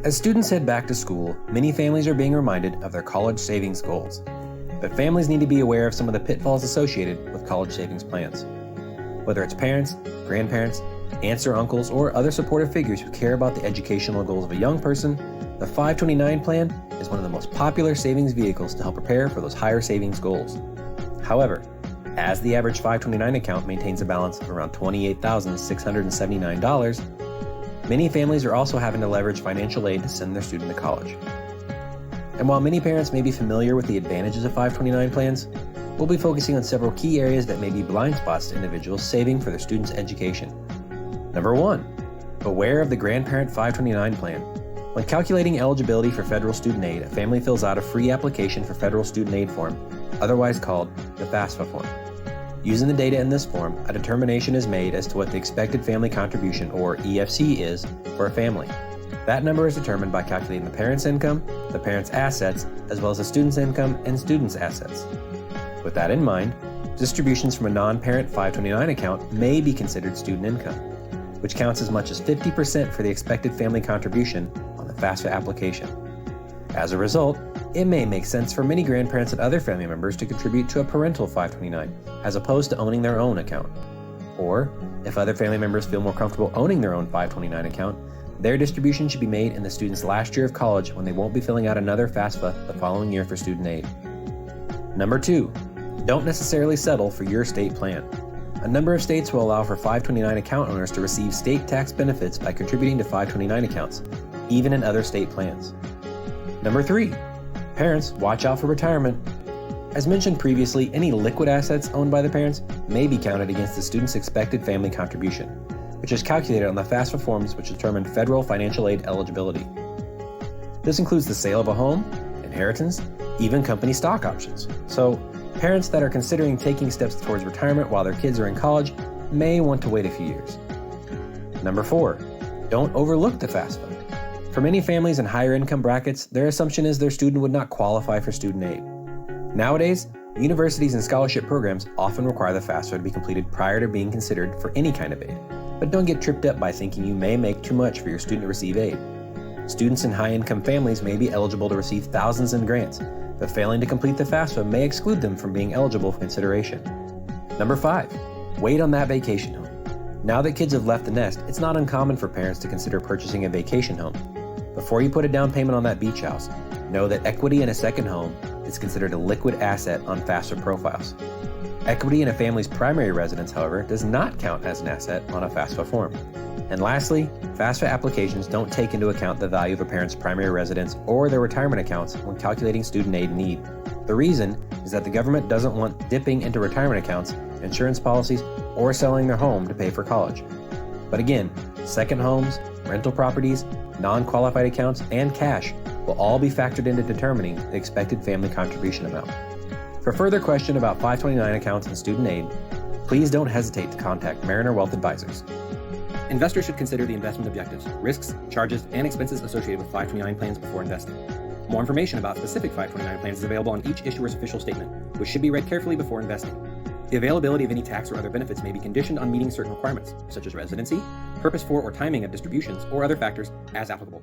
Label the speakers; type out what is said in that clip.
Speaker 1: As students head back to school, many families are being reminded of their college savings goals. But families need to be aware of some of the pitfalls associated with college savings plans. Whether it's parents, grandparents, aunts or uncles, or other supportive figures who care about the educational goals of a young person, the 529 plan is one of the most popular savings vehicles to help prepare for those higher savings goals. However, as the average 529 account maintains a balance of around $28,679, many families are also having to leverage financial aid to send their student to college. And while many parents may be familiar with the advantages of 529 plans, we'll be focusing on several key areas that may be blind spots to individuals saving for their students' education. Number 1, beware of the grandparent 529 plan. When calculating eligibility for federal student aid, a family fills out a free application for federal student aid form, otherwise called the FAFSA form. Using the data in this form, a determination is made as to what the expected family contribution, or EFC, is for a family. That number is determined by calculating the parent's income, the parent's assets, as well as the student's income and student's assets. With that in mind, distributions from a non-parent 529 account may be considered student income, which counts as much as 50% for the expected family contribution on the FAFSA application. As a result, it may make sense for many grandparents and other family members to contribute to a parental 529 as opposed to owning their own account. Or, if other family members feel more comfortable owning their own 529 account, their distribution should be made in the student's last year of college when they won't be filling out another FAFSA the following year for student aid. Number 2, don't necessarily settle for your state plan. A number of states will allow for 529 account owners to receive state tax benefits by contributing to 529 accounts, even in other state plans. Number 3, parents, watch out for retirement. As mentioned previously, any liquid assets owned by the parents may be counted against the student's expected family contribution, which is calculated on the FAFSA forms which determine federal financial aid eligibility. This includes the sale of a home, inheritance, even company stock options. So, parents that are considering taking steps towards retirement while their kids are in college may want to wait a few years. Number 4, don't overlook the FAFSA. For many families in higher income brackets, their assumption is their student would not qualify for student aid. Nowadays, universities and scholarship programs often require the FAFSA to be completed prior to being considered for any kind of aid. But don't get tripped up by thinking you may make too much for your student to receive aid. Students in high-income families may be eligible to receive thousands in grants, but failing to complete the FAFSA may exclude them from being eligible for consideration. Number 5, wait on that vacation home. Now that kids have left the nest, it's not uncommon for parents to consider purchasing a vacation home. Before you put a down payment on that beach house, know that equity in a second home is considered a liquid asset on FAFSA profiles. Equity in a family's primary residence, however, does not count as an asset on a FAFSA form. And lastly, FAFSA applications don't take into account the value of a parent's primary residence or their retirement accounts when calculating student aid need. The reason is that the government doesn't want dipping into retirement accounts, insurance policies, or selling their home to pay for college. But again, second homes, rental properties, non-qualified accounts, and cash will all be factored into determining the expected family contribution amount. For further question about 529 accounts and student aid, please don't hesitate to contact Mariner Wealth Advisors. Investors should consider the investment objectives, risks, charges, and expenses associated with 529 plans before investing. More information about specific 529 plans is available on each issuer's official statement, which should be read carefully before investing. The availability of any tax or other benefits may be conditioned on meeting certain requirements, such as residency, purpose for or timing of distributions, or other factors as applicable.